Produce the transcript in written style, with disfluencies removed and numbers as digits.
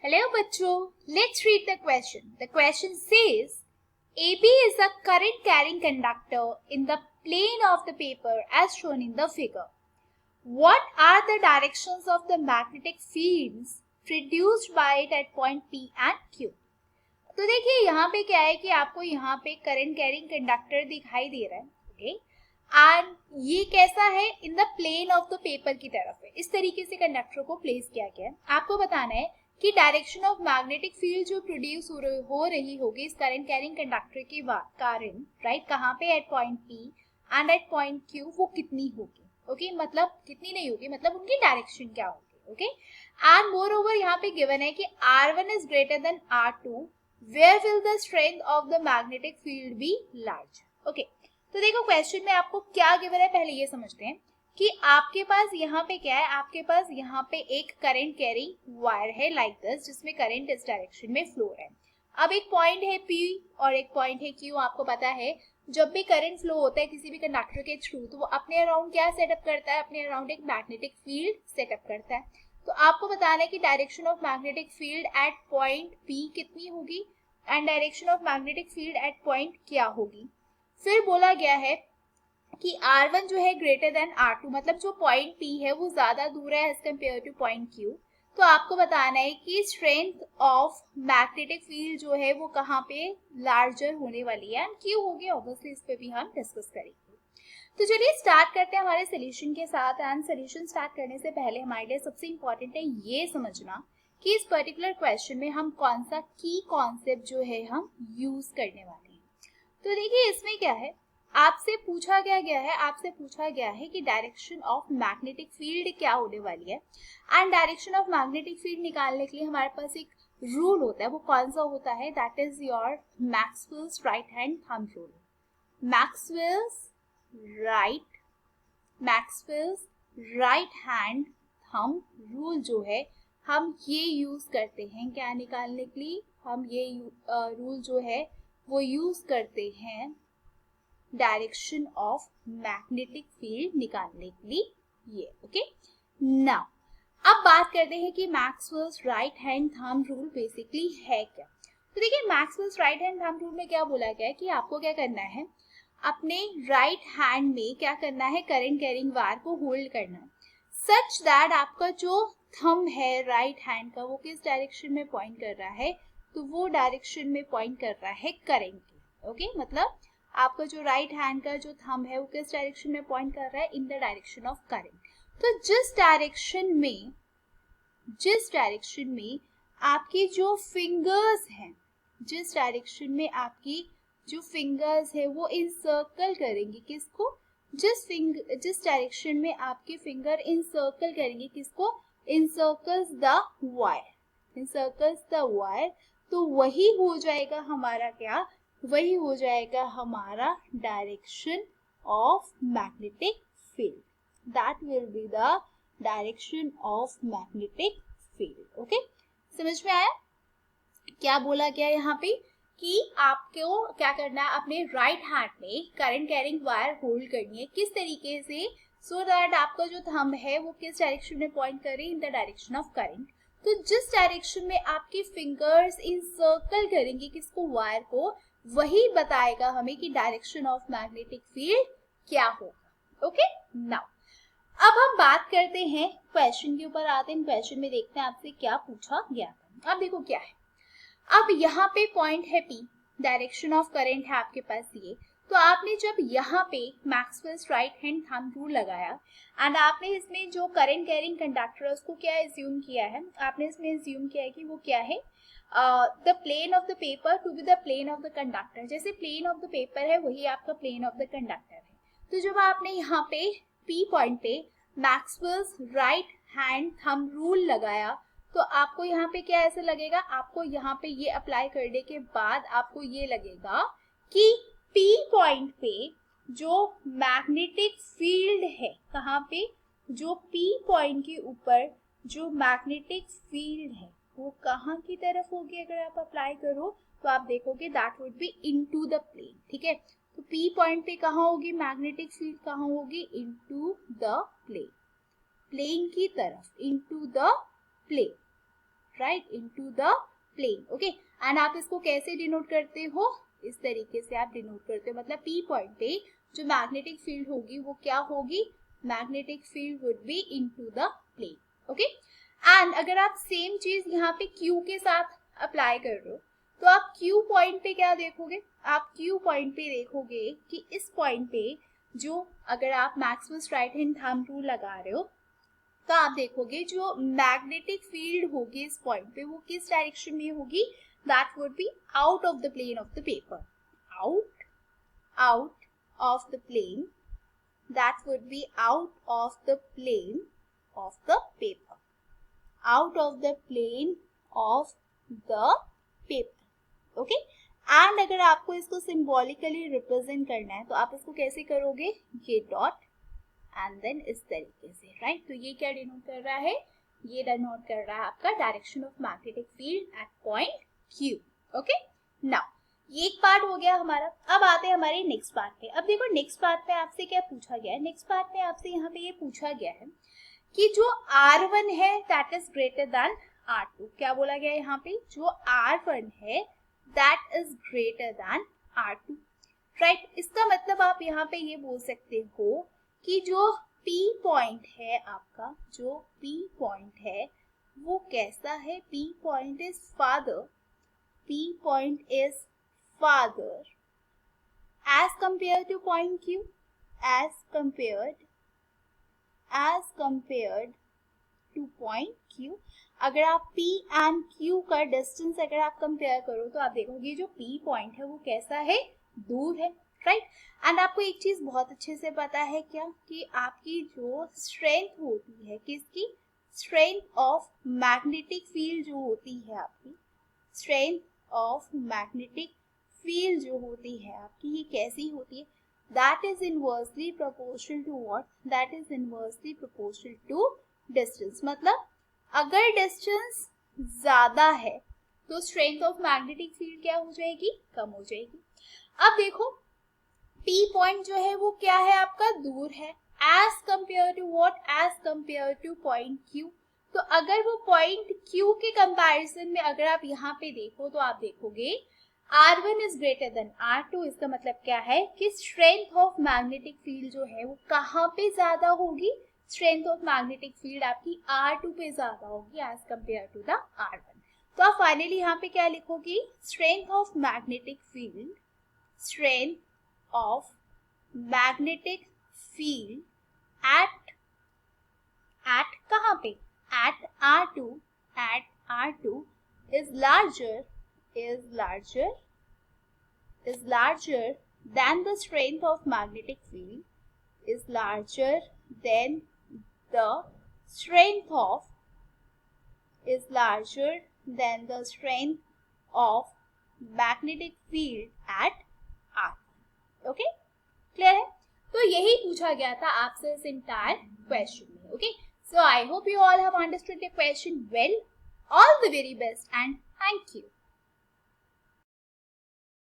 Hello bachcho, let's read the question. The question says, AB is a current carrying conductor in the plane of the paper as shown in the figure. What are the directions of the magnetic fields produced by it at point P and Q? तो देखिए यहाँ पे क्या है कि आपको यहाँ पे करंट कैरिंग कंडक्टर दिखाई दे रहा है, ओके, एंड ये कैसा है, in the plane of the paper की तरफ है। इस तरीके से कंडक्टर को प्लेस किया गया है। आपको बताना है कि डायरेक्शन ऑफ मैग्नेटिक फील्ड जो प्रोड्यूस हो रही होगी इस करंट कैरिंग कंडक्टर के कारण, राइट, कहाँ पे, at point P and at point Q, वो कितनी होगी, ओके, मतलब कितनी नहीं होगी, मतलब उनकी डायरेक्शन क्या होगी, ओके। एंड मोर ओवर यहाँ पे गिवन है कि R1 is greater than R2, where will the strength of the magnetic field be large? Okay, तो देखो क्वेश्चन में आपको क्या गिवन है, पहले ये समझते हैं कि आपके पास यहाँ पे क्या है, आपके पास यहाँ पे एक करंट कैरिंग वायर है लाइक दिस, जिसमें करंट इस डायरेक्शन में फ्लो है। अब एक पॉइंट है P और एक पॉइंट है Q। आपको पता है जब भी करंट फ्लो होता है किसी भी कंडक्टर के थ्रू, तो वो अपने अराउंड क्या सेटअप करता है, अपने अराउंड एक मैग्नेटिक फील्ड सेटअप करता है। तो आपको बताना है कि direction of magnetic field eight point P कितनी होगी and direction of magnetic field eight point क्या होगी। फिर बोला गया है कि R1 जो है ग्रेटर देन R2, मतलब जो पॉइंट P है वो ज्यादा दूर है as compare to point Q। तो आपको बताना है कि स्ट्रेंथ ऑफ मैग्नेटिक फील्ड जो है वो कहाँ पे लार्जर होने वाली है एंड क्यों होगी, ऑब्वियसली इस पे भी हम डिस्कस करेंगे। तो चलिए स्टार्ट करते हैं हमारे सोल्यूशन के साथ। एंड सोल्यूशन स्टार्ट करने से पहले हमारे लिए सबसे इंपॉर्टेंट है ये समझना कि इस पर्टिकुलर क्वेश्चन में हम कौन सा की कॉन्सेप्ट जो है हम यूज करने वाले हैं। तो देखिए इसमें क्या है, आपसे पूछा गया है कि डायरेक्शन ऑफ मैग्नेटिक फील्ड क्या होने वाली है। And direction of magnetic field निकालने के लिए हमारे पास एक रूल होता है, वो कौन सा होता है, that is your Maxwell's right hand thumb rule. Maxwell's right hand thumb rule जो है हम ये यूज करते हैं क्या निकालने के लिए, हम ये रूल जो है वो यूज करते हैं डायरेक्शन ऑफ मैग्नेटिक फील्ड निकालने के लिए, ये ओके। नाउ अब बात करते हैं कि Maxwell's right hand thumb rule basically है क्या। तो देखिए Maxwell's right hand thumb rule में क्या बोला गया है कि आपको क्या करना है, अपने राइट हैंड में क्या करना है, करंट कैरिंग वायर को होल्ड करना है सच दैट आपका जो थंब है राइट हैंड का वो किस डायरेक्शन में पॉइंट कर रहा है, तो वो डायरेक्शन में पॉइंट कर रहा है करंट की, ओके। मतलब आपका जो राइट हैंड का जो थंब है वो किस डायरेक्शन में पॉइंट कर रहा है, in the direction of current. तो जिस डायरेक्शन में आपकी जो फिंगर्स हैं, जिस डायरेक्शन में आपकी जो फिंगर्स है वो इंसर्कल करेंगे किसको, जिस डायरेक्शन में आपके फिंगर इंसर्कल करेंगे किसको, इंसर्कल्स द वायर, तो वही हो जाएगा हमारा क्या, वही हो जाएगा हमारा direction of magnetic field, that will be the direction of magnetic field, okay. समझ में आया क्या बोला गया यहाँ पे कि आपको क्या करना है, अपने राइट हैंड में करंट कैरिंग वायर होल्ड करनी है किस तरीके से, सो दैट आपका जो थंब है वो किस डायरेक्शन में पॉइंट करे, in the direction of current. तो जिस डायरेक्शन में आपकी फिंगर्स इंसर्कल करेंगे किसको, वायर को, वही बताएगा हमें कि डायरेक्शन ऑफ मैग्नेटिक फील्ड क्या होगा, ओके। नाउ अब हम बात करते हैं क्वेश्चन के ऊपर आते हैं, क्वेश्चन में देखते हैं आपसे क्या पूछा गया था। अब देखो क्या है, अब यहाँ पे पॉइंट है P, डायरेक्शन ऑफ करंट है आपके पास ये, तो आपने जब यहाँ पे Maxwell's right hand thumb rule लगाया एंड आपने इसमें जो करंट कैरिंग कंडक्टर है उसको क्या एज्यूम किया है, आपने इसमें एज्यूम किया है कि वो क्या है, the plane of the paper to be the plane of the conductor. जैसे प्लेन ऑफ द पेपर है वही आपका प्लेन ऑफ द कंडक्टर है। तो जब आपने यहाँ पे P पॉइंट पे Maxwell's right hand thumb rule लगाया तो आपको यहाँ पे क्या ऐसे लगेगा, आपको यहाँ पे ये अप्लाई करने के बाद आपको ये लगेगा कि P पॉइंट पे जो मैग्नेटिक फील्ड है, कहाँ पे, जो P पॉइंट के ऊपर जो मैग्नेटिक फील्ड है वो कहाँ की तरफ होगी, अगर आप अप्लाई करो तो आप देखोगे that would be into the plane, ठीक है। तो P पॉइंट पे कहाँ होगी मैग्नेटिक फील्ड, कहाँ होगी, इनटू द प्लेन, प्लेन की तरफ, into the plane, right, into the plane. Okay, and आप इसको कैसे डिनोट करते हो, इस तरीके से आप डिनोट करते हो. मतलब पी पॉइंट पे जो मैग्नेटिक फील्ड होगी वो क्या होगी, magnetic field would be into the plane. Okay, and अगर आप सेम चीज यहाँ पे क्यू के साथ अप्लाई कर रहे हो तो आप क्यू पॉइंट पे क्या देखोगे, आप क्यू पॉइंट पे देखोगे कि इस पॉइंट पे जो, अगर आप Maxwell's right hand thumb rule लगा रहे हो तो आप देखोगे जो मैग्नेटिक फील्ड होगी इस पॉइंट पे वो किस डायरेक्शन में होगी, that would be out of the plane of the paper. Out of the plane, that would be out of the plane of the paper, out of the plane of the paper. Okay, and अगर आपको इसको symbolically represent करना है तो आप इसको कैसे करोगे, ये डॉट एंड देन इस तरीके से, राइट. तो ये क्या डिनोट कर रहा है, ये डिनोट कर रहा है आपका direction of magnetic field eight point Q. Okay, now ये एक पार्ट हो गया हमारा. अब आते हैं हमारे नेक्स्ट पार्ट पे. अब देखो नेक्स्ट पार्ट पे आपसे क्या पूछा गया है, नेक्स्ट पार्ट पे आपसे यहाँ पे ये पूछा गया है कि जो R1 है that is greater than R2. क्या बोला गया है यहाँ पे, जो R1 है that is greater than R2, right. इसका मतलब आप यहाँ पे ये बोल सकते हो कि जो P पॉइंट है आपका, जो P पॉइंट है वो कैसा है, P point is father, P point is farther as compared to point Q, as compared to point Q. अगर आप P and Q का डिस्टेंस अगर आप कंपेयर करो तो आप देखोगे जो P पॉइंट है वो कैसा है, दूर है, राइट. एंड आपको एक चीज बहुत अच्छे से पता है क्या, कि आपकी जो स्ट्रेंथ होती है, किसकी, स्ट्रेंथ ऑफ मैग्नेटिक फील्ड जो होती है आपकी, स्ट्रेंथ ऑफ मैग्नेटिक फील्ड जो होती है आपकी, ये कैसी होती है, that is inversely proportional to what, that is inversely proportional to distance. मतलब अगर डिस्टेंस ज्यादा है तो स्ट्रेंथ ऑफ मैग्नेटिक फील्ड क्या हो जाएगी, कम हो जाएगी. अब देखो P पॉइंट जो है वो क्या है आपका, दूर है, as compare to what, as compare to point Q. तो अगर वो पॉइंट Q के कंपैरिजन में अगर आप यहाँ पे देखो तो आप देखोगे R1 is greater than R2. इसका मतलब क्या है कि स्ट्रेंथ ऑफ मैग्नेटिक फील्ड जो है वो कहाँ पे ज्यादा होगी, स्ट्रेंथ ऑफ मैग्नेटिक फील्ड आपकी R2 पे ज्यादा होगी as compare to the R1. तो आप फाइनली यहाँ पे क्या लिखोगी, strength of magnetic field, strength of magnetic field at कहाँ पे, at R2 is larger than the strength of magnetic field, is larger than the strength of magnetic field at R. Okay, clear है. तो यही पूछा गया था आपसे इस इंटायर क्वेश्चन में. Okay, so I hope you all have understood the question well. All the very best and thank you.